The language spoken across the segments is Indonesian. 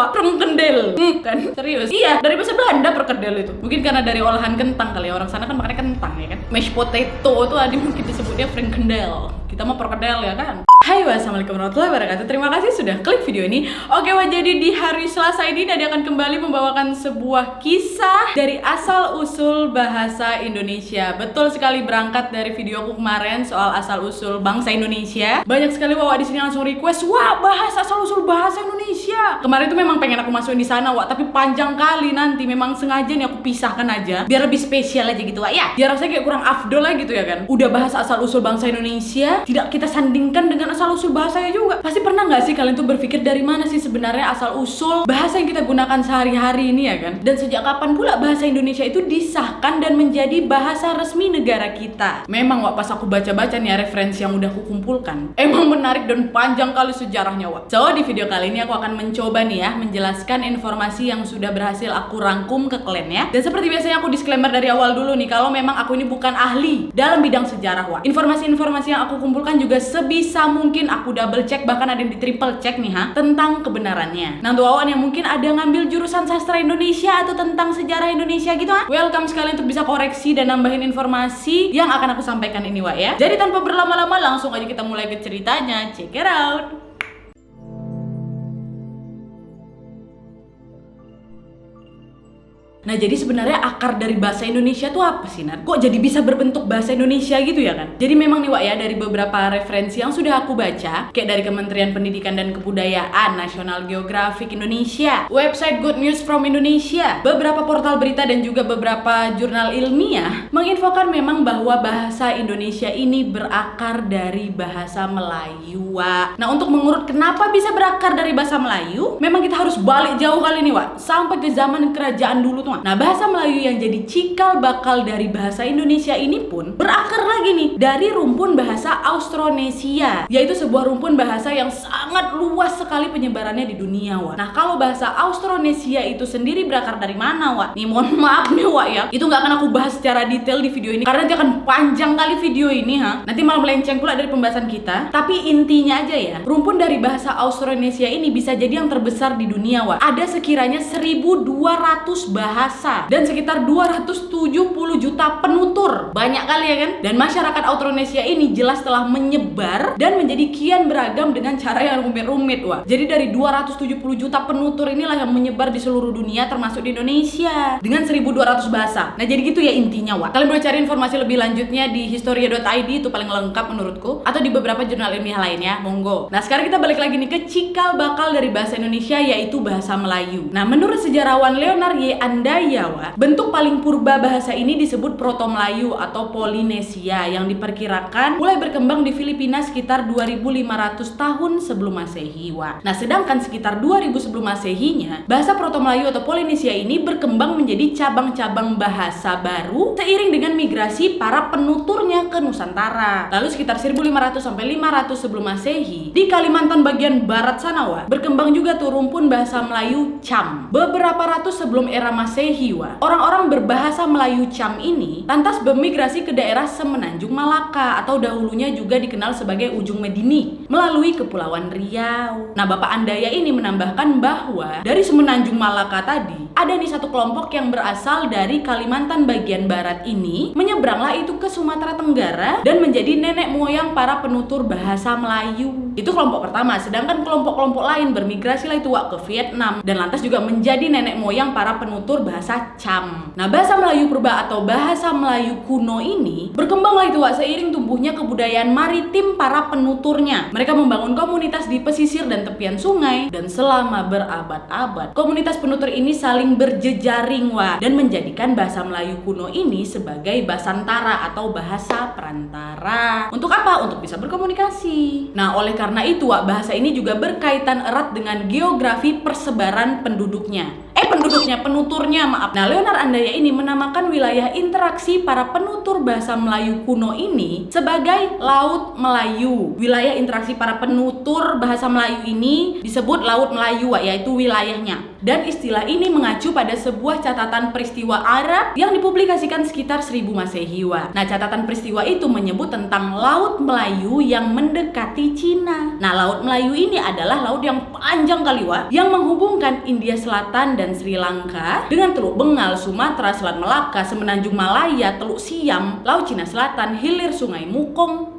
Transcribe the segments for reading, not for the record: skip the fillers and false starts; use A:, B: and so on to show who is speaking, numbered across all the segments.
A: Wak, perkedel. Kan serius. Iya, dari bahasa Belanda perkedel itu. Mungkin karena dari olahan kentang kali ya, orang sana kan makannya kentang ya kan. Mashed potato itu ada mungkin disebutnya perkedel. Kita mau perkedel ya kan. Hai, wassalamualaikum warahmatullahi wabarakatuh. Terima kasih sudah klik video ini. Oke, jadi di hari Selasa ini Nadia akan kembali membawakan sebuah kisah dari asal-usul bahasa Indonesia. Betul sekali, berangkat dari videoku kemarin soal asal-usul bangsa Indonesia. Banyak sekali Wak di sini langsung request, "Wah, bahas asal-usul bahasa Indonesia." Kemarin itu memang pengen aku masukin di sana, Wak, tapi panjang kali nanti. Memang sengaja nih aku pisahkan aja biar lebih spesial aja gitu, Wak. Ya, biar rasanya kayak kurang afdol lah gitu ya kan. Udah bahas asal-usul bangsa Indonesia, tidak kita sandingkan dengan asal-usul bahasanya juga. Pasti pernah nggak sih kalian tuh berpikir dari mana sih sebenarnya asal-usul bahasa yang kita gunakan sehari-hari ini ya kan? Dan sejak kapan pula bahasa Indonesia itu disahkan dan menjadi bahasa resmi negara kita? Memang Wak, pas aku baca-baca nih ya, referensi yang udah aku kumpulkan, emang menarik dan panjang kali sejarahnya, Wak. So, di video kali ini aku akan mencoba nih ya menjelaskan informasi yang sudah berhasil aku rangkum ke kalian ya. Dan seperti biasanya aku disclaimer dari awal dulu nih, kalau memang aku ini bukan ahli dalam bidang sejarah, Wak. Informasi-informasi yang aku kumpulkan juga sebisa mungkin aku double check, bahkan ada yang di triple check nih tentang kebenarannya. Nah, untuk awan yang mungkin ada ngambil jurusan sastra Indonesia atau tentang sejarah Indonesia gitu welcome sekali untuk bisa koreksi dan nambahin informasi yang akan aku sampaikan ini, Wak ya. Jadi tanpa berlama-lama langsung aja kita mulai ke ceritanya. Check it out. Nah, jadi sebenarnya akar dari bahasa Indonesia tuh apa sih, Nat? Kok jadi bisa berbentuk bahasa Indonesia gitu ya kan? Jadi memang nih, Wak ya, dari beberapa referensi yang sudah aku baca, kayak dari Kementerian Pendidikan dan Kebudayaan, National Geographic Indonesia, website Good News from Indonesia, beberapa portal berita dan juga beberapa jurnal ilmiah menginfokan memang bahwa bahasa Indonesia ini berakar dari bahasa Melayu, Wak. Nah, untuk mengurut kenapa bisa berakar dari bahasa Melayu, memang kita harus balik jauh kali nih, Wak, sampai ke zaman kerajaan dulu tuh. Nah, bahasa Melayu yang jadi cikal bakal dari bahasa Indonesia ini pun berakar lagi nih dari rumpun bahasa Austronesia, yaitu sebuah rumpun bahasa yang sangat luas sekali penyebarannya di dunia, Wak. Nah, kalau bahasa Austronesia itu sendiri berakar dari mana, Wak? Nih, mohon maaf nih, Wak ya, itu nggak akan aku bahas secara detail di video ini karena nanti akan panjang kali video ini nanti malah melenceng pula dari pembahasan kita. Tapi intinya aja ya, rumpun dari bahasa Austronesia ini bisa jadi yang terbesar di dunia, Wak. Ada sekiranya 1.200 bahasa dan sekitar 270 juta penutur. Banyak kali ya kan? Dan masyarakat Austronesia ini jelas telah menyebar dan menjadi kian beragam dengan cara yang rumit-rumit, Wak. Jadi dari 270 juta penutur inilah yang menyebar di seluruh dunia termasuk di Indonesia dengan 1.200 bahasa. Nah, jadi gitu ya intinya, Wak. Kalian boleh cari informasi lebih lanjutnya di historia.id, itu paling lengkap menurutku, atau di beberapa jurnal ilmiah lainnya, monggo. Nah, sekarang kita balik lagi nih ke cikal bakal dari bahasa Indonesia, yaitu bahasa Melayu. Nah, menurut sejarawan Leonard Y. Andaya, Wak, bentuk paling purba bahasa ini disebut Proto-Melayu atau Polinesia yang diperkirakan mulai berkembang di Filipina sekitar 2.500 tahun sebelum Masehi, Wak. Nah, sedangkan sekitar 2000 sebelum Masehinya, bahasa Proto-Melayu atau Polinesia ini berkembang menjadi cabang-cabang bahasa baru seiring dengan migrasi para penuturnya ke Nusantara. Lalu sekitar 1500 sampai 500 sebelum Masehi, di Kalimantan bagian barat sana, Wak, berkembang juga tuh rumpun bahasa Melayu Cham. Beberapa ratus sebelum era Masehi, Wak, orang-orang berbahasa Melayu Cham ini lantas bermigrasi ke daerah Semenanjung Malaka atau dahulunya juga dikenal sebagai Ujung Medini melalui Kepulauan Riau. Nah, Bapak Andaya ini menambahkan bahwa dari Semenanjung Malaka tadi ada nih satu kelompok yang berasal dari Kalimantan bagian barat ini menyeberanglah itu ke Sumatera Tenggara dan menjadi nenek moyang para penutur bahasa Melayu. Itu kelompok pertama, sedangkan kelompok-kelompok lain bermigrasi lah itu, Wak, ke Vietnam dan lantas juga menjadi nenek moyang para penutur bahasa Cham. Nah, bahasa Melayu purba atau bahasa Melayu kuno ini berkembanglah itu, Wak, seiring tumbuhnya kebudayaan maritim para penuturnya. Mereka membangun komunitas di pesisir dan tepian sungai, dan selama berabad-abad komunitas penutur ini saling berjejaring, Wak, dan menjadikan bahasa Melayu kuno ini sebagai basantara atau bahasa perantara. Untuk apa? Untuk bisa berkomunikasi. Nah, oleh karena itu, Wak, bahasa ini juga berkaitan erat dengan geografi persebaran penduduknya. penduduknya, penuturnya, maaf. Nah, Leonard Andaya ini menamakan wilayah interaksi para penutur bahasa Melayu kuno ini sebagai Laut Melayu. Wilayah interaksi para penutur bahasa Melayu ini disebut Laut Melayu, yaitu wilayahnya. Dan istilah ini mengacu pada sebuah catatan peristiwa Arab yang dipublikasikan sekitar 1000 Masehi. Nah, catatan peristiwa itu menyebut tentang Laut Melayu yang mendekati Cina. Nah, Laut Melayu ini adalah laut yang panjang kali yang menghubungkan India Selatan dan Sri Lanka dengan Teluk Bengal, Sumatera, Selat Melaka, Semenanjung Malaya, Teluk Siam, Laut Cina Selatan, hilir Sungai Mekong,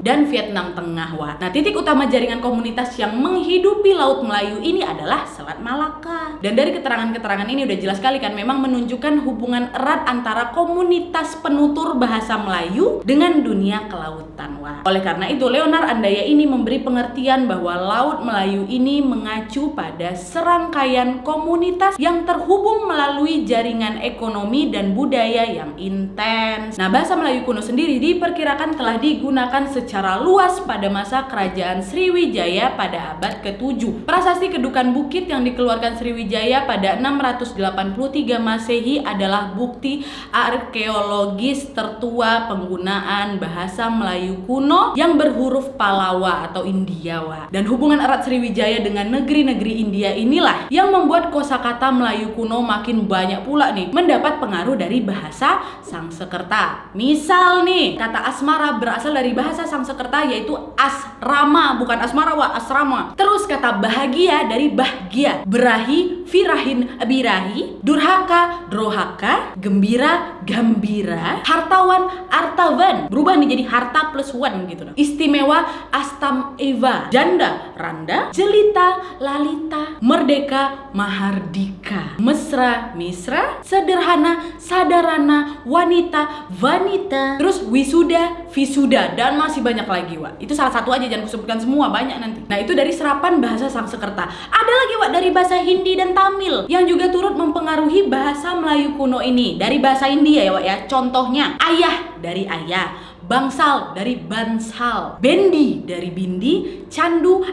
A: dan Vietnam Tengah. Nah, titik utama jaringan komunitas yang menghidupi Laut Melayu ini adalah Selat Malaka. Dan dari keterangan-keterangan ini udah jelas sekali kan, memang menunjukkan hubungan erat antara komunitas penutur bahasa Melayu dengan dunia kelautan. Oleh karena itu, Leonard Andaya ini memberi pengertian bahwa Laut Melayu ini mengacu pada serangkaian komunitas yang terhubung melalui jaringan ekonomi dan budaya yang intens. Nah, bahasa Melayu kuno sendiri diperkirakan telah digunakan secara luas pada masa kerajaan Sriwijaya pada abad ke-7. Prasasti Kedukan Bukit yang dikeluarkan Sriwijaya pada 683 Masehi adalah bukti arkeologis tertua penggunaan bahasa Melayu kuno yang berhuruf Palawa atau India. Dan hubungan erat Sriwijaya dengan negeri-negeri India inilah yang membuat kosakata Melayu kuno makin banyak pula nih mendapat pengaruh dari bahasa Sangsekerta. Misal nih, kata asmara berasal dari bahasa Sangsekerta yaitu asrama, bukan asmara, asrama. Terus kata bahagia dari bahgia, berahi, firahin, birahi, durhaka, drohaka, gembira, gambira, hartawan, artavan. Berubah nih jadi harta plus one gitu. Istimewa, astam eva, janda, randa, jelita, lalita, merdeka, mahardika, mesra, misra, sederhana, sadarana, wanita, vanita, terus wisuda, visuda, dan masih banyak lagi, Itu salah satu aja, jangan kusebutkan semua, banyak nanti. Nah, itu dari serapan bahasa Sangsekerta. Ada lagi, dari bahasa Hindi dan Tamil yang juga turut mempengaruhi bahasa Melayu kuno ini. Dari bahasa India ya, contohnya ayah dari ayah, bangsal dari bansal, bendi dari bindi, candu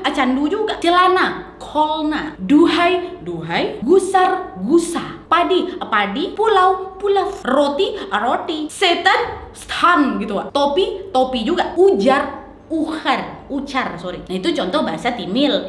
A: juga, celana, kolna, duhai, gusar, gusa, padi, pulau, roti, setan, stan gitu, topi juga, ucar. Nah, itu contoh bahasa Timil.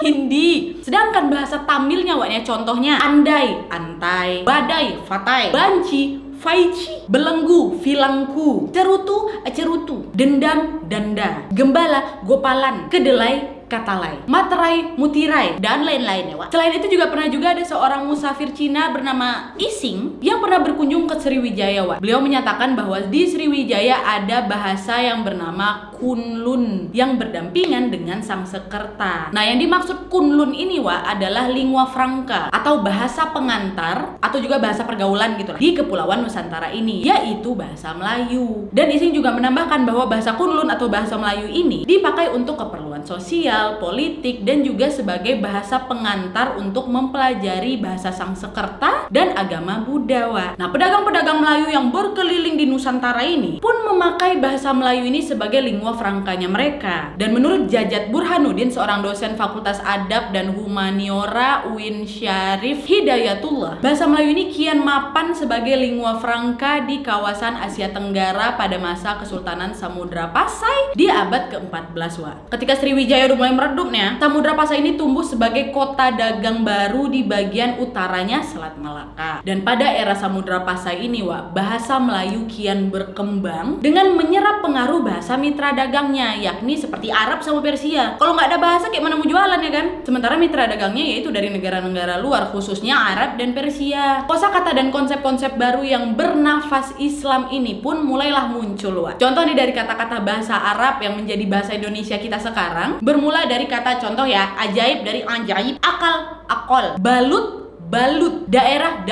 A: Hindi. Sedangkan bahasa Tamilnya contohnya andai, antai, badai, fatai, banci, faici, belenggu, filangku, cerutu, dendam, danda, gembala, gopalan, kedelai, katalai, materai, mutirai, dan lain-lain Selain itu juga ada seorang musafir Cina bernama Ising yang pernah berkunjung ke Sriwijaya. Beliau menyatakan bahwa di Sriwijaya ada bahasa yang bernama Kunlun yang berdampingan dengan Sangsekerta. Nah, yang dimaksud Kunlun ini adalah lingua franca atau bahasa pengantar atau juga bahasa pergaulan gitu di Kepulauan Nusantara ini, yaitu bahasa Melayu. Dan Ising juga menambahkan bahwa bahasa Kunlun atau bahasa Melayu ini dipakai untuk keperluan sosial, politik, dan juga sebagai bahasa pengantar untuk mempelajari bahasa Sangsekerta dan agama Buddha. Nah, pedagang-pedagang Melayu yang berkeliling di Nusantara ini pun memakai bahasa Melayu ini sebagai lingua francanya mereka. Dan menurut Jajat Burhanuddin, seorang dosen Fakultas Adab dan Humaniora UIN Syarif Hidayatullah, bahasa Melayu ini kian mapan sebagai lingua franca di kawasan Asia Tenggara pada masa Kesultanan Samudra Pasai di abad ke-14. Ketika Sriwijaya udah mulai meredupnya, Samudra Pasai ini tumbuh sebagai kota dagang baru di bagian utaranya Selat Melaka. Dan pada era Samudra Pasai ini, bahasa Melayu kian berkembang dengan menyerap pengaruh bahasa mitra dagangnya, yakni seperti Arab sama Persia. Kalau nggak ada bahasa, kayak mana mau jualan ya kan? Sementara mitra dagangnya yaitu dari negara-negara luar, khususnya Arab dan Persia. Kosakata dan konsep-konsep baru yang bernafas Islam ini pun mulailah muncul. Contoh nih dari kata-kata bahasa Arab yang menjadi bahasa Indonesia kita sekarang, bermula dari kata contoh ajaib dari ajaib, akal, balut, daerah,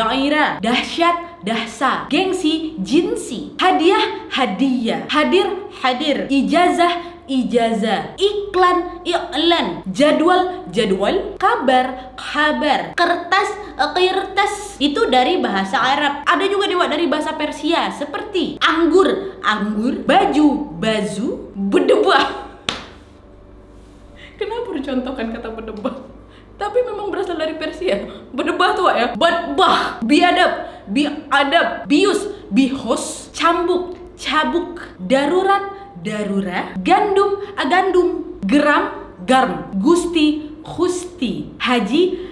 A: dahsyat, dahsa, gengsi, jinsi, hadiah, hadir, ijazah, iklan, jadwal, kabar, kertas. Itu dari bahasa Arab. Ada juga dari bahasa Persia seperti anggur, baju, bazu, bedebah. Kenapa dicontohkan kata bedebah? Tapi memang berasal dari Persia. Berdebah tuh Wak ya. Badbah, biadab, bius, bihos, cambuk, cabuk, darurat, darura, gandum, agandum, geram, garm, gusti, khusti, haji,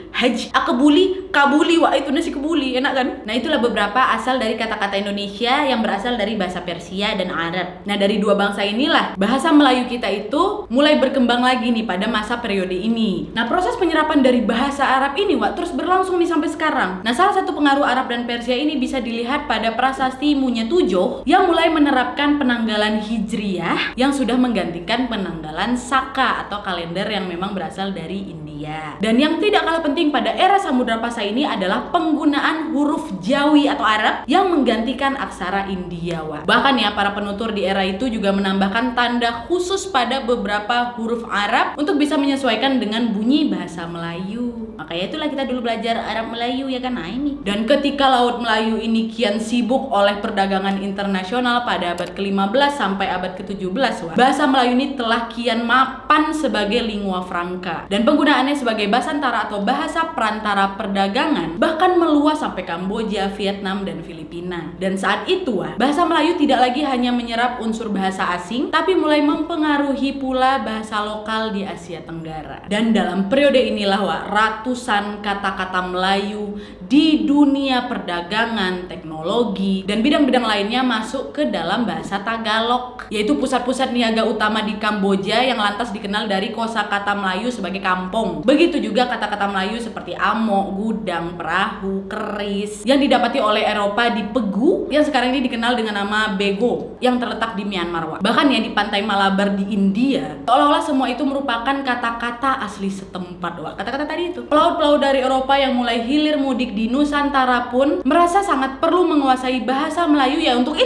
A: akebuli, kabuli. Wah, itu nasi kebuli, enak kan? Nah, itulah beberapa asal dari kata-kata Indonesia yang berasal dari bahasa Persia dan Arab. Nah, dari dua bangsa inilah bahasa Melayu kita itu mulai berkembang lagi nih pada masa periode ini. Nah, proses penyerapan dari bahasa Arab ini Wak terus berlangsung nih sampai sekarang. Nah, salah satu pengaruh Arab dan Persia ini bisa dilihat pada prasasti Munyatujoh yang mulai menerapkan penanggalan Hijriyah yang sudah menggantikan penanggalan Saka atau kalender yang memang berasal dari India. Dan yang tidak kalah penting pada era Samudra Pasai ini adalah penggunaan huruf Jawi atau Arab yang menggantikan aksara India. Bahkan ya, para penutur di era itu juga menambahkan tanda khusus pada beberapa huruf Arab untuk bisa menyesuaikan dengan bunyi bahasa Melayu. Makanya itulah kita dulu belajar Arab Melayu ya kan. Nah ini. Dan ketika Laut Melayu ini kian sibuk oleh perdagangan internasional pada abad ke-15 sampai abad ke-17, bahasa Melayu ini telah kian mapan sebagai lingua franca. Dan penggunaannya sebagai basantara atau bahasa perantara perdagangan bahkan meluas sampai Kamboja, Vietnam, dan Filipina. Dan saat itu bahasa Melayu tidak lagi hanya menyerap unsur bahasa asing, tapi mulai mempengaruhi pula bahasa lokal di Asia Tenggara. Dan dalam periode inilah ratusan kata-kata Melayu di dunia perdagangan, teknologi, dan bidang-bidang lainnya masuk ke dalam bahasa Tagalog, yaitu pusat-pusat niaga utama di Kamboja yang lantas dikenal dari kosakata Melayu sebagai kampung. Begitu juga kata-kata Melayu seperti amok, gudang, perahu, keris yang didapati oleh Eropa di Pegu yang sekarang ini dikenal dengan nama Bego yang terletak di Myanmar. Bahkan ya di pantai Malabar di India, seolah-olah semua itu merupakan kata-kata asli setempat. Kata-kata tadi itu. Pelaut-pelaut dari Eropa yang mulai hilir mudik di Nusantara pun merasa sangat perlu menguasai bahasa Melayu ya untuk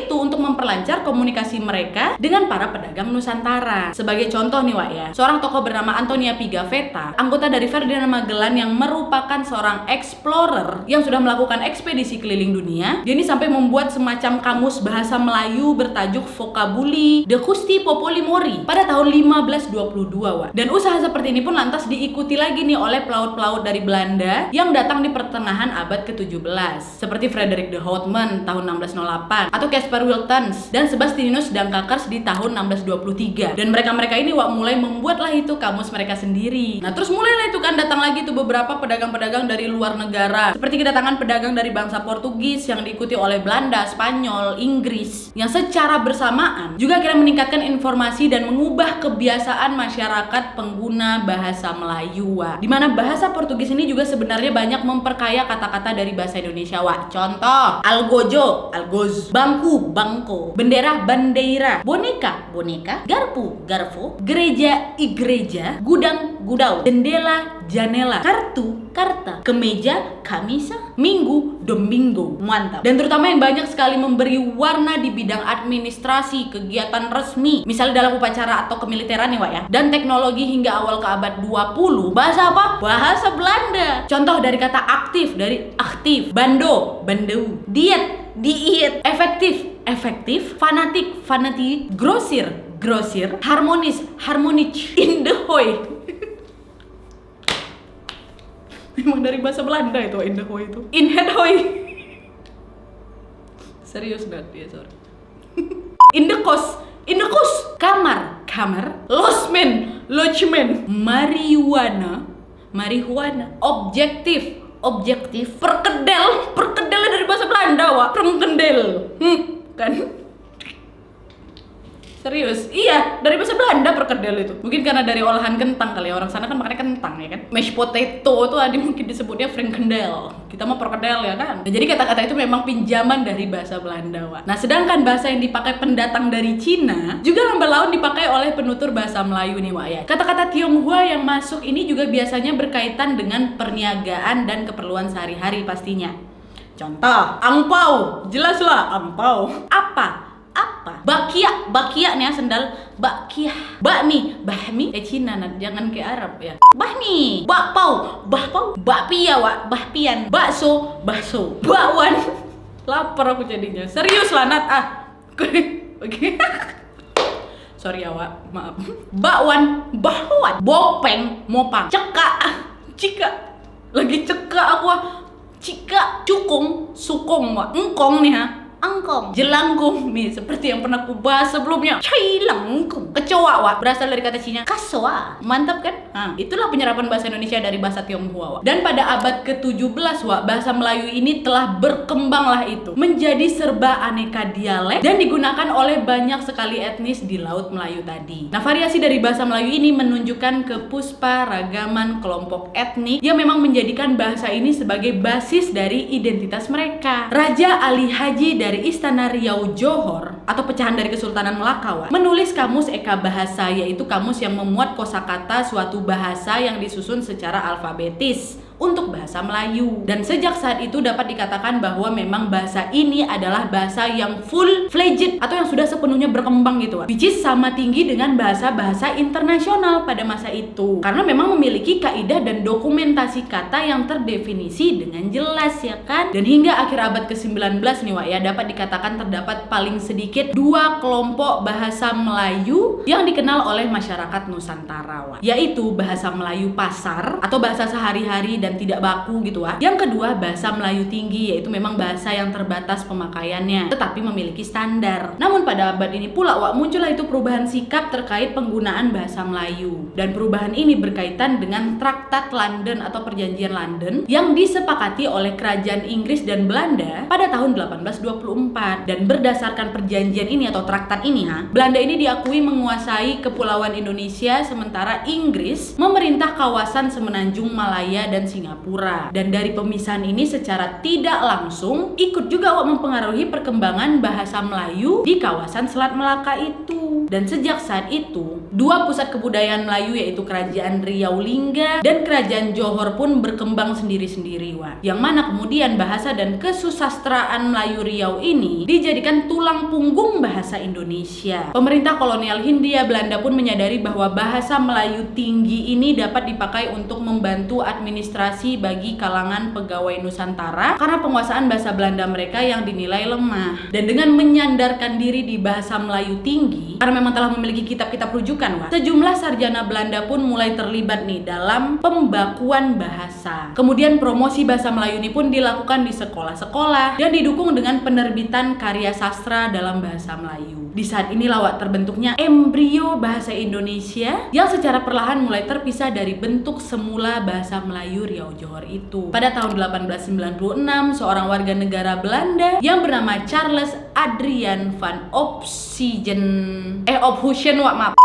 A: memperlancar komunikasi mereka dengan para pedagang Nusantara. Sebagai contoh nih ya, seorang tokoh bernama Antonia Pigafetta, anggota dari Ferdinand Magellan yang merupakan seorang explorer yang sudah melakukan ekspedisi keliling dunia. Dia ini sampai membuat semacam kamus bahasa Melayu bertajuk Vocabuli de Gusti Popoli Mori pada tahun 1522. Dan usaha seperti ini pun lantas diikuti lagi nih oleh pelaut-pelaut dari Belanda yang datang di pertengahan abad ke-17 seperti Frederik de Houtman tahun 1608 atau Caspar Wiltens dan Sebastianus Dancakers di tahun 1623. Dan mereka-mereka ini mulai membuatlah itu kamus mereka sendiri. Nah, terus mulailah itu kan datang lagi tuh beberapa pedagang-pedagang dari luar negara, seperti kedatangan pedagang dari bangsa Portugis yang diikuti oleh Belanda, Spanyol, Inggris, yang secara bersamaan juga akhirnya meningkatkan informasi dan mengubah kebiasaan masyarakat pengguna bahasa Melayu. Di mana bahasa Portugis ini juga sebenarnya banyak memperkaya kata-kata dari bahasa Indonesia. Contoh, algojo, algoz, bangku, bangko, bendera, bandeira, boneka, boneka, garpu, garfo, gereja, igreja, gudang, gudau, jendela, janela, kartu, karta, kemeja, kamisa, minggu, domingo. Mantap. Dan terutama yang banyak sekali memberi warna di bidang administrasi, kegiatan resmi, misalnya dalam upacara atau kemiliteran nih ya, dan teknologi hingga awal ke abad 20. Bahasa apa? Bahasa Belanda. Contoh dari kata aktif, dari aktif, bando, bandeu, diet, diet, efektif, efektif, fanatik, fanatik, grosir, grosir, harmonis, harmonich, indehoy. Memang dari bahasa Belanda itu indehoy itu. Inheadhoy. Serius banget ya, sorry. Indekos, indekos, kamar, kamar, losmen, lodgemen, marijuana, marihuana, objektif, objektif, perkedel, perkedelnya dari bahasa Belanda, perkedel. Kan? Serius? Iya, dari bahasa Belanda perkedel itu. Mungkin karena dari olahan kentang kali ya, orang sana kan makannya kentang ya kan. Mashed potato itu ada mungkin disebutnya frikandel. Kita mau perkedel ya kan. Nah, jadi kata-kata itu memang pinjaman dari bahasa Belanda. Nah, sedangkan bahasa yang dipakai pendatang dari Cina juga lambat laun dipakai oleh penutur bahasa Melayu nih ya. Kata-kata Tionghoa yang masuk ini juga biasanya berkaitan dengan perniagaan dan keperluan sehari-hari pastinya. Contoh, angpau, jelaslah angpau. Apa? Apa? Bakia, bakia nih ya sendal, bakia, bakmi, bahmi, Cina, jangan ke Arab ya. Bahmi, bakpau, bahpau, bakpia, bahpian, bakso, bakso, bakwan. Lapar aku jadinya. Serius lah Nat Oke. Sorry ya maaf. Bakwan, bahwan, bopeng, mopang, cekak, Cika. Lagi ceka aku Cika, cukung, sukong, engkong nih ha. Angkong, jelangkung nih seperti yang pernah aku bahas sebelumnya. Cai langkung, kecoa berasal dari kata Cina kasoa. Mantap kan? Itulah penyerapan bahasa Indonesia dari bahasa Tionghoa. Dan pada abad ke-17 bahasa Melayu ini telah berkembanglah itu menjadi serba aneka dialek dan digunakan oleh banyak sekali etnis di Laut Melayu tadi. Nah, variasi dari bahasa Melayu ini menunjukkan kepusparaagaman kelompok etnik yang memang menjadikan bahasa ini sebagai basis dari identitas mereka. Raja Ali Haji dari Istana Riau Johor atau pecahan dari Kesultanan Melaka menulis kamus Eka Bahasa, yaitu kamus yang memuat kosakata suatu bahasa yang disusun secara alfabetis untuk bahasa Melayu. Dan sejak saat itu dapat dikatakan bahwa memang bahasa ini adalah bahasa yang full fledged atau yang sudah sepenuhnya berkembang gitu, which is sama tinggi dengan bahasa-bahasa internasional pada masa itu, karena memang memiliki kaidah dan dokumentasi kata yang terdefinisi dengan jelas, ya kan. Dan hingga akhir abad ke-19 nih ya, dapat dikatakan terdapat paling sedikit 2 kelompok bahasa Melayu yang dikenal oleh masyarakat Nusantara yaitu bahasa Melayu pasar atau bahasa sehari-hari dan tidak baku gitu Yang kedua, bahasa Melayu tinggi, yaitu memang bahasa yang terbatas pemakaiannya tetapi memiliki standar. Namun pada abad ini pula muncullah itu perubahan sikap terkait penggunaan bahasa Melayu, dan perubahan ini berkaitan dengan Traktat London atau Perjanjian London yang disepakati oleh kerajaan Inggris dan Belanda pada tahun 1824. Dan berdasarkan perjanjian ini atau traktat ini Belanda ini diakui menguasai kepulauan Indonesia, sementara Inggris memerintah kawasan Semenanjung Malaya dan Singapura. Dan dari pemisahan ini secara tidak langsung ikut juga mempengaruhi perkembangan bahasa Melayu di kawasan Selat Melaka itu. Dan sejak saat itu, 2 pusat kebudayaan Melayu yaitu Kerajaan Riau Lingga dan Kerajaan Johor pun berkembang sendiri-sendiri yang mana kemudian bahasa dan kesusastraan Melayu Riau ini dijadikan tulang punggung bahasa Indonesia. Pemerintah kolonial Hindia Belanda pun menyadari bahwa bahasa Melayu tinggi ini dapat dipakai untuk membantu administrasi bagi kalangan pegawai Nusantara karena penguasaan bahasa Belanda mereka yang dinilai lemah. Dan dengan menyandarkan diri di bahasa Melayu tinggi, karena memang telah memiliki kitab-kitab rujukan sejumlah sarjana Belanda pun mulai terlibat nih dalam pembakuan bahasa. Kemudian promosi bahasa Melayu ini pun dilakukan di sekolah-sekolah dan didukung dengan penerbitan karya sastra dalam bahasa Melayu. Di saat inilah terbentuknya embrio bahasa Indonesia yang secara perlahan mulai terpisah dari bentuk semula bahasa Melayu Riau Johor itu. Pada tahun 1896, seorang warga negara Belanda yang bernama Charles Adrian van Ophusen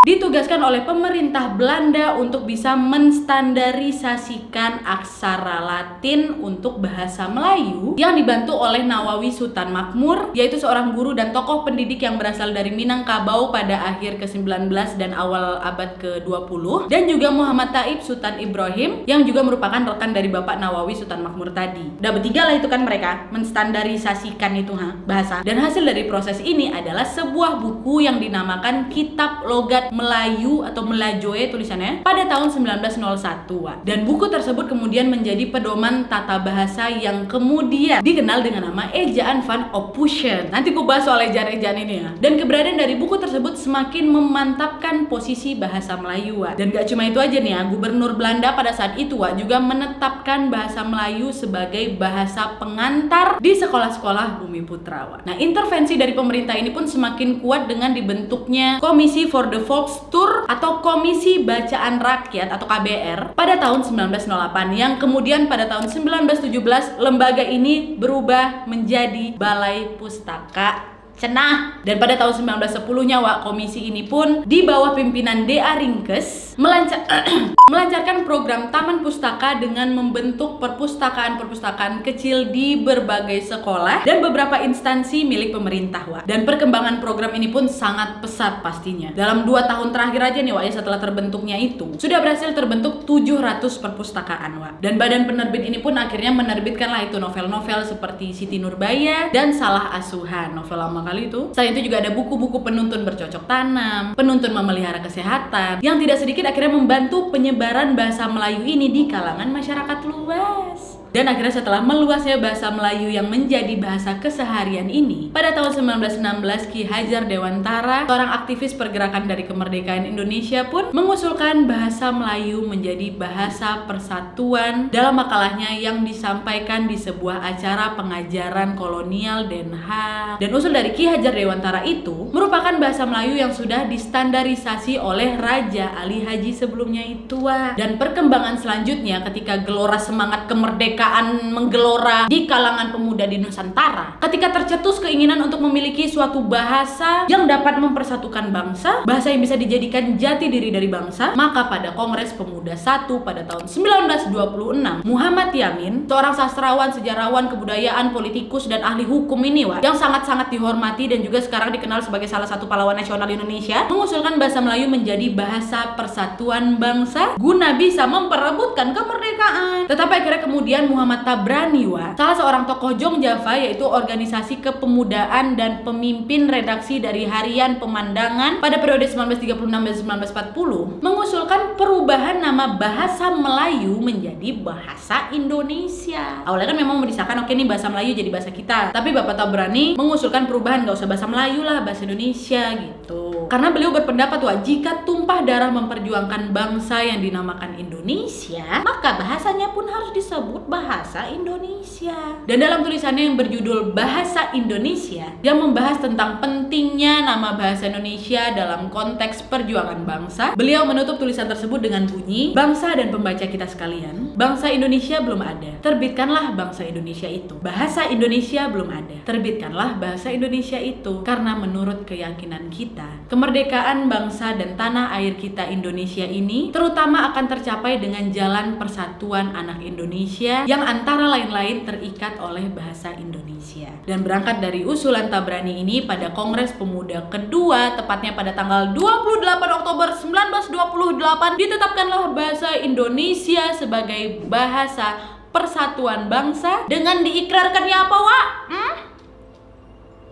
A: ditugaskan oleh pemerintah Belanda untuk bisa menstandarisasikan aksara Latin untuk bahasa Melayu yang dibantu oleh Nawawi Sultan Makmur, yaitu seorang guru dan tokoh pendidik yang berasal dari Minangkabau pada akhir ke-19 dan awal abad ke-20, dan juga Muhammad Taib Sultan Ibrahim yang juga merupakan rekan dari Bapak Nawawi Sultan Makmur tadi. Udah bertiga lah itu kan mereka menstandarisasikan itu bahasa. Dan hasil dari proses ini adalah sebuah buku yang dinamakan Kitab Logat Melayu atau Melajoe tulisannya pada tahun 1901. Dan buku tersebut kemudian menjadi pedoman tata bahasa yang kemudian dikenal dengan nama Ejaan van Ophusen. Nanti ku bahas soal ejaan-ejaan ini Dan keberadaan dari buku tersebut semakin memantapkan posisi bahasa Melayu Dan gak cuma itu aja nih Gubernur Belanda pada saat itu juga menetapkan bahasa Melayu sebagai bahasa pengantar di sekolah-sekolah Bumi Putra Nah, intervensi dari pemerintah ini pun semakin kuat dengan dibentuknya Komisi for the Volkstur atau Komisi Bacaan Rakyat atau KBR pada tahun 1908 yang kemudian pada tahun 1917 lembaga ini berubah menjadi Balai Pustaka Cenah. Dan pada tahun 1910-nya komisi ini pun di bawah pimpinan D.A. Ringkes melancarkan program Taman Pustaka dengan membentuk perpustakaan-perpustakaan kecil di berbagai sekolah dan beberapa instansi milik pemerintah Dan perkembangan program ini pun sangat pesat pastinya. Dalam 2 tahun terakhir aja nih setelah terbentuknya itu sudah berhasil terbentuk 700 perpustakaan Dan badan penerbit ini pun akhirnya menerbitkanlah itu novel-novel seperti Siti Nurbaya dan Salah Asuhan, novel lama kali itu. Selain itu juga ada buku-buku penuntun bercocok tanam, penuntun memelihara kesehatan, yang tidak sedikit akhirnya membantu penyebaran bahasa Melayu ini di kalangan masyarakat luas. Dan akhirnya setelah meluasnya bahasa Melayu yang menjadi bahasa keseharian ini, pada tahun 1916 Ki Hajar Dewantara, seorang aktivis pergerakan dari kemerdekaan Indonesia pun mengusulkan bahasa Melayu menjadi bahasa persatuan dalam makalahnya yang disampaikan di sebuah acara pengajaran kolonial Den Haag. Dan usul dari Ki Hajar Dewantara itu merupakan bahasa Melayu yang sudah distandarisasi oleh Raja Ali Haji sebelumnya itu. Dan perkembangan selanjutnya ketika gelora semangat kemerdekaan menggelora di kalangan pemuda di Nusantara, ketika tercetus keinginan untuk memiliki suatu bahasa yang dapat mempersatukan bangsa, bahasa yang bisa dijadikan jati diri dari bangsa, maka pada Kongres Pemuda 1 pada tahun 1926, Muhammad Yamin, seorang sastrawan, sejarawan, kebudayaan, politikus, dan ahli hukum ini yang sangat-sangat dihormati dan juga sekarang dikenal sebagai salah satu pahlawan nasional Indonesia, mengusulkan bahasa Melayu menjadi bahasa persatuan bangsa guna bisa memperebutkan kemerdekaan. Tetapi akhirnya kemudian Muhammad Tabrani, salah seorang tokoh Jong Java, yaitu organisasi kepemudaan dan pemimpin redaksi dari Harian Pemandangan pada periode 1936 dan 1940, mengusulkan perubahan nama bahasa Melayu menjadi bahasa Indonesia. Awalnya kan memang mendisahkan oke nih bahasa Melayu jadi bahasa kita, tapi Bapak Tabrani mengusulkan perubahan, gak usah bahasa Melayu lah, bahasa Indonesia gitu. Karena beliau berpendapat jika tumpah darah memperjuangkan bangsa yang dinamakan Indonesia, maka bahasanya pun harus disebut bahasa Indonesia. Dan dalam tulisannya yang berjudul Bahasa Indonesia, yang membahas tentang pentingnya nama bahasa Indonesia dalam konteks perjuangan bangsa, beliau menutup tulisan tersebut dengan bunyi, "Bangsa dan pembaca kita sekalian, bangsa Indonesia belum ada. Terbitkanlah bangsa Indonesia itu. Bahasa Indonesia belum ada. Terbitkanlah bahasa Indonesia itu. Karena menurut keyakinan kita, kemerdekaan bangsa dan tanah air kita Indonesia ini terutama akan tercapai dengan jalan persatuan anak Indonesia yang antara lain-lain terikat oleh bahasa Indonesia." Dan berangkat dari usulan Tabrani ini, pada Kongres Pemuda kedua, tepatnya pada tanggal 28 Oktober 1928, ditetapkanlah bahasa Indonesia sebagai bahasa persatuan bangsa dengan diikrarkannya apa, Wak?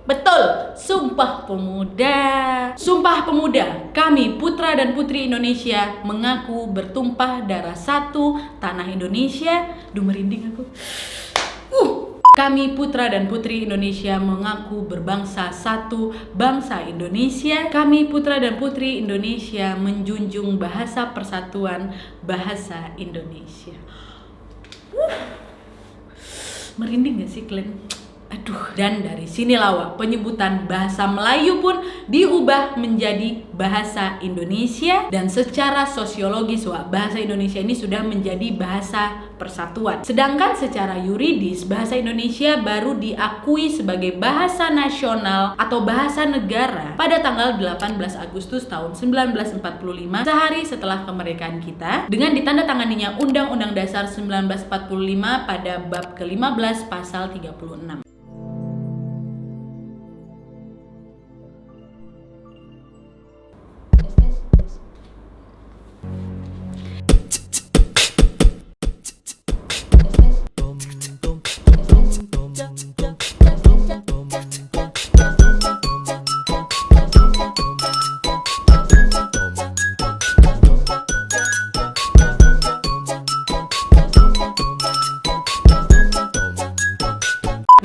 A: Betul, Sumpah Pemuda. Sumpah Pemuda, kami putra dan putri Indonesia mengaku bertumpah darah satu tanah Indonesia. Duh, merinding aku. Kami putra dan putri Indonesia mengaku berbangsa satu, bangsa Indonesia. Kami putra dan putri Indonesia menjunjung bahasa persatuan, bahasa Indonesia. Merinding gak sih kalian? Aduh. Dan dari sinilah penyebutan bahasa Melayu pun diubah menjadi bahasa Indonesia, dan secara sosiologis bahasa Indonesia ini sudah menjadi bahasa persatuan. Sedangkan secara yuridis bahasa Indonesia baru diakui sebagai bahasa nasional atau bahasa negara pada tanggal 18 Agustus tahun 1945, sehari setelah kemerdekaan kita, dengan ditandatanganinya Undang-Undang Dasar 1945 pada bab ke-15 pasal 36.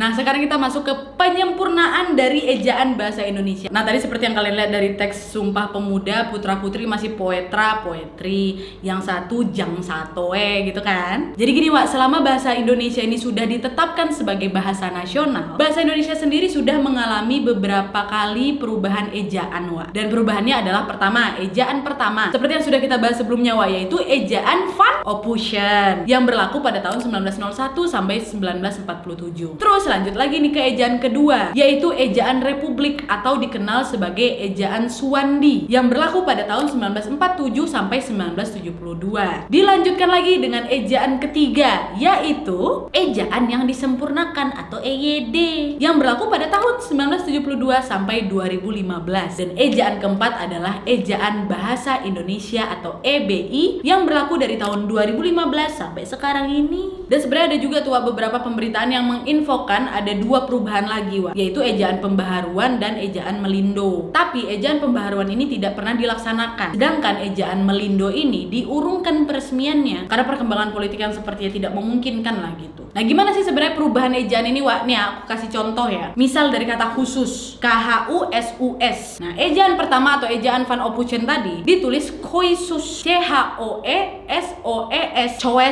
A: Nah, sekarang kita masuk ke penyempurnaan dari ejaan bahasa Indonesia. Nah, tadi seperti yang kalian lihat dari teks Sumpah Pemuda, putra-putri masih poetra, poetri, yang satu jang satoe gitu kan. Jadi gini, selama bahasa Indonesia ini sudah ditetapkan sebagai bahasa nasional, bahasa Indonesia sendiri sudah mengalami beberapa kali perubahan ejaan, Dan perubahannya adalah pertama, ejaan pertama, seperti yang sudah kita bahas sebelumnya, yaitu ejaan Van Ophusen yang berlaku pada tahun 1901 sampai 1947. Terus lanjut lagi nih ke ejaan kedua, yaitu ejaan Republik atau dikenal sebagai ejaan Suwandi yang berlaku pada tahun 1947 sampai 1972. Dilanjutkan lagi dengan ejaan ketiga, yaitu ejaan yang disempurnakan atau EYD yang berlaku pada tahun 1972 sampai 2015. Dan ejaan keempat adalah ejaan Bahasa Indonesia atau EBI yang berlaku dari tahun 2015 sampai sekarang ini. Dan sebenarnya ada juga beberapa pemberitaan yang menginfokan ada 2 perubahan lagi, Wak, yaitu ejaan pembaharuan dan ejaan melindo. Tapi ejaan pembaharuan ini tidak pernah dilaksanakan. Sedangkan ejaan melindo ini diurungkan peresmiannya karena perkembangan politik yang sepertinya tidak memungkinkan lah gitu. Nah, gimana sih sebenarnya perubahan ejaan ini, Wak? Nih aku kasih contoh ya. Misal dari kata khusus, KHUSUS. Nah, ejaan pertama atau ejaan Van Ophusen tadi ditulis Khoisus, CHOESOES,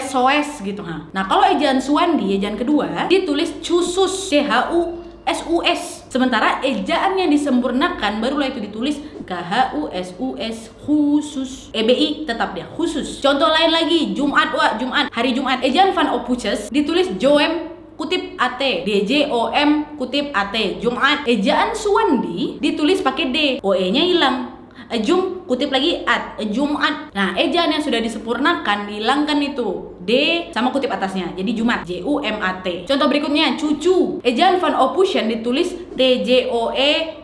A: soes gitu. Nah, kalau ejaan Suwandi, ejaan kedua ditulis Chusus, CHUSUS. Sementara ejaan yang disempurnakan barulah itu ditulis KHUSUS, khusus. EBI tetap dia khusus. Contoh lain lagi, Jumat, Wak, Jumat, hari Jumat. Ejaan Van Ophusen ditulis Joem kutip AT, DJOM kutip AT, Jumat. Ejaan Suwandi ditulis pakai D, OE-nya hilang. Jum kutip lagi at, Jumat. Nah, ejaan yang sudah disempurnakan dihilangkan itu D sama kutip atasnya, jadi Jumat, JUMAT. Contoh berikutnya, cucu. Ejaan Van Ophusen ditulis TJOE,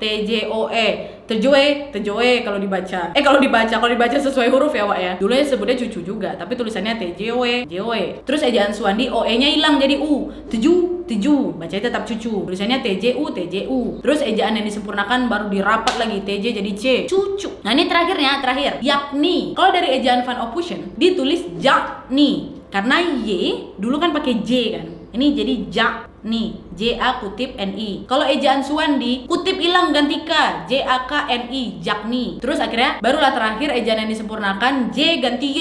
A: Tejoe kalau dibaca. Kalau dibaca sesuai huruf ya, Wak ya. Dulu ya sebutnya cucu juga, tapi tulisannya TJOE, JOE. Terus ejaan Suwandi OE-nya hilang jadi U. Teju, bacanya tetap cucu. Tulisannya TJU. Terus ejaan yang disempurnakan baru dirapat lagi, TJ jadi C, cucu. Nah, ini terakhir, yakni. Kalau dari ejaan Van Ophusen ditulis jakni. Karena Y dulu kan pakai J kan. Ini jadi jakni, JA kutip NI. Kalau ejaan Suwandi kutip hilang ganti K, JAKNI, jakni. Terus akhirnya barulah terakhir ejaan yang disempurnakan J ganti Y,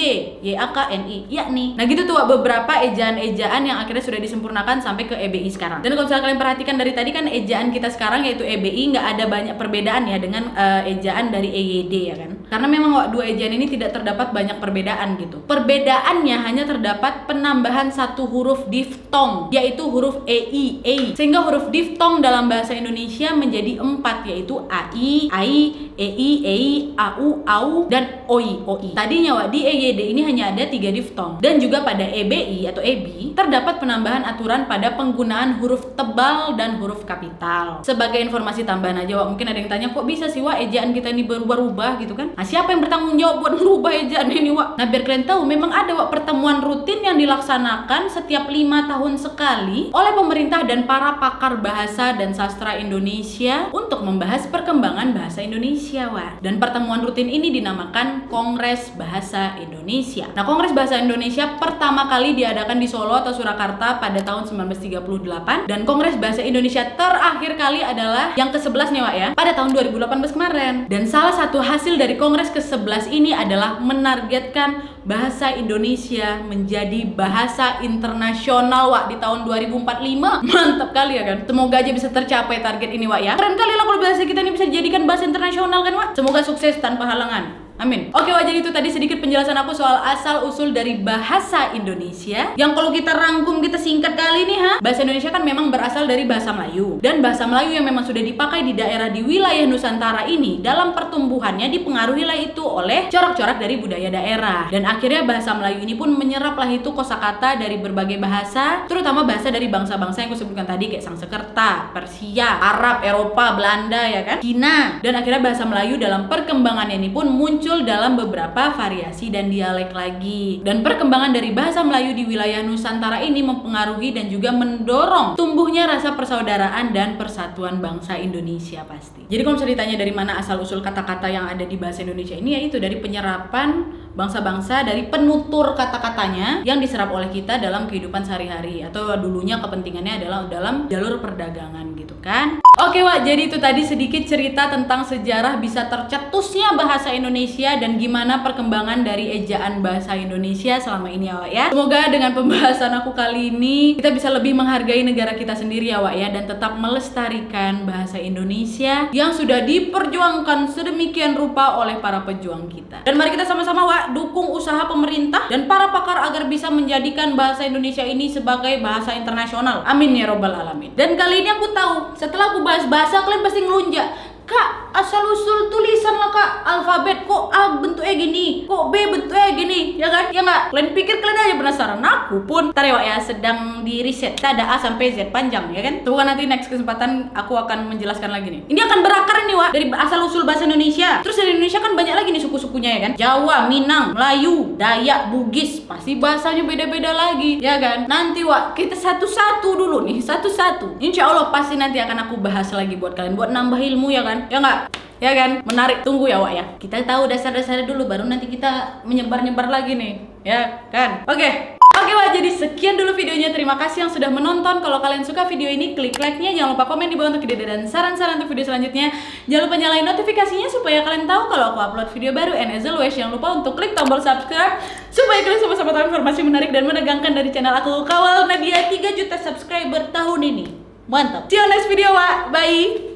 A: YAKNI, yakni. Nah gitu tuh beberapa ejaan-ejaan yang akhirnya sudah disempurnakan sampai ke EBI sekarang. Dan kalau misalnya kalian perhatikan dari tadi kan ejaan kita sekarang yaitu EBI nggak ada banyak perbedaan ya dengan ejaan dari EYD ya kan. Karena memang dua ejaan ini tidak terdapat banyak perbedaan gitu. Perbedaannya hanya terdapat penambahan satu huruf diftong, yaitu huruf EI. Sehingga huruf diftong dalam bahasa Indonesia menjadi 4, yaitu AI, AI, EI, AU, AU, dan OI. Tadinya Wak, di EYD ini hanya ada 3 diftong. Dan juga pada EBI atau EBI terdapat penambahan aturan pada penggunaan huruf tebal dan huruf kapital. Sebagai informasi tambahan aja Wak, mungkin ada yang tanya, kok bisa sih Wak ejaan kita ini berubah-ubah gitu kan? Nah, siapa yang bertanggung jawab buat merubah ejaan ini Wak? Nah, biar kalian tahu, memang ada Wak pertemuan rutin yang dilaksanakan setiap 5 tahun sekali oleh pemerintah dan para pakar bahasa dan sastra Indonesia untuk membahas perkembangan bahasa Indonesia, Wak. Dan pertemuan rutin ini dinamakan Kongres Bahasa Indonesia. Nah, Kongres Bahasa Indonesia pertama kali diadakan di Solo atau Surakarta pada tahun 1938 dan Kongres Bahasa Indonesia terakhir kali adalah yang ke-11 nih, Wak ya, pada tahun 2018 kemarin. Dan salah satu hasil dari Kongres ke-11 ini adalah menargetkan bahasa Indonesia menjadi bahasa internasional, Wak, di tahun 2045. Mantap kali ya kan? Semoga aja bisa tercapai target ini, Wak ya. Keren kali lah kalau bahasa kita ini bisa dijadikan bahasa internasional kan, Wak? Semoga sukses tanpa halangan. Amin. Oke Wak, jadi itu tadi sedikit penjelasan aku soal asal-usul dari bahasa Indonesia. Yang kalau kita rangkum, kita singkat kali nih bahasa Indonesia kan memang berasal dari bahasa Melayu. Dan bahasa Melayu yang memang sudah dipakai di daerah di wilayah Nusantara ini dalam pertumbuhannya dipengaruhi lah itu oleh corak-corak dari budaya daerah. Dan akhirnya bahasa Melayu ini pun menyerap lah itu kosakata dari berbagai bahasa, terutama bahasa dari bangsa-bangsa yang aku sebutkan tadi kayak Sanskerta, Persia, Arab, Eropa, Belanda ya kan, Cina. Dan akhirnya bahasa Melayu dalam perkembangannya ini pun muncul dalam beberapa variasi dan dialek lagi. Dan perkembangan dari bahasa Melayu di wilayah Nusantara ini mempengaruhi dan juga mendorong tumbuhnya rasa persaudaraan dan persatuan bangsa Indonesia pasti. Jadi kalau misalnya ditanya dari mana asal-usul kata-kata yang ada di bahasa Indonesia ini, yaitu dari penyerapan bangsa-bangsa dari penutur kata-katanya yang diserap oleh kita dalam kehidupan sehari-hari, atau dulunya kepentingannya adalah dalam jalur perdagangan gitu kan. Oke Wak, jadi itu tadi sedikit cerita tentang sejarah bisa tercetusnya bahasa Indonesia dan gimana perkembangan dari ejaan bahasa Indonesia selama ini ya Wak ya. Semoga dengan pembahasan aku kali ini kita bisa lebih menghargai negara kita sendiri ya Wak ya, dan tetap melestarikan bahasa Indonesia yang sudah diperjuangkan sedemikian rupa oleh para pejuang kita. Dan mari kita sama-sama Wak dukung usaha pemerintah dan para pakar agar bisa menjadikan bahasa Indonesia ini sebagai bahasa internasional. Amin ya robbal alamin. Dan kali ini aku tahu, setelah aku bahas bahasa, kalian pasti ngelunjak.
B: Kak, asal-usul tulisan lah Kak, alfabet kok A bentuknya gini, kok B bentuknya gini, ya kan? Ya nggak? Kalian pikir kalian aja penasaran, aku pun ntar ya sedang di riset, ada A sampai Z panjang, ya kan? Tunggu nanti next kesempatan aku akan menjelaskan lagi nih. Ini akan berakar nih Wak, dari asal-usul bahasa Indonesia. Terus dari Indonesia kan banyak lagi nih suku-sukunya ya kan? Jawa, Minang, Melayu, Dayak, Bugis, pasti bahasanya beda-beda lagi, ya kan? Nanti Wak, kita satu-satu dulu nih, satu-satu. Insya Allah pasti nanti akan aku bahas lagi buat kalian, buat nambah ilmu ya kan? Ya nggak? Ya kan? Menarik, tunggu ya Wak ya. Kita tahu dasar-dasarnya dulu, baru nanti kita menyebar-nyebar lagi nih, ya kan? Oke Wak, jadi sekian dulu videonya. Terima kasih yang sudah menonton. Kalau kalian suka video ini, klik like-nya. Jangan lupa komen di bawah untuk ide dan saran-saran untuk video selanjutnya. Jangan lupa nyalain notifikasinya supaya kalian tahu kalau aku upload video baru. And as always, jangan lupa untuk klik tombol subscribe supaya kalian sama-sama tahu informasi menarik dan menegangkan dari channel aku. Kawal Nadia 3 juta subscriber tahun ini. Mantap. See you next video Wak. Bye.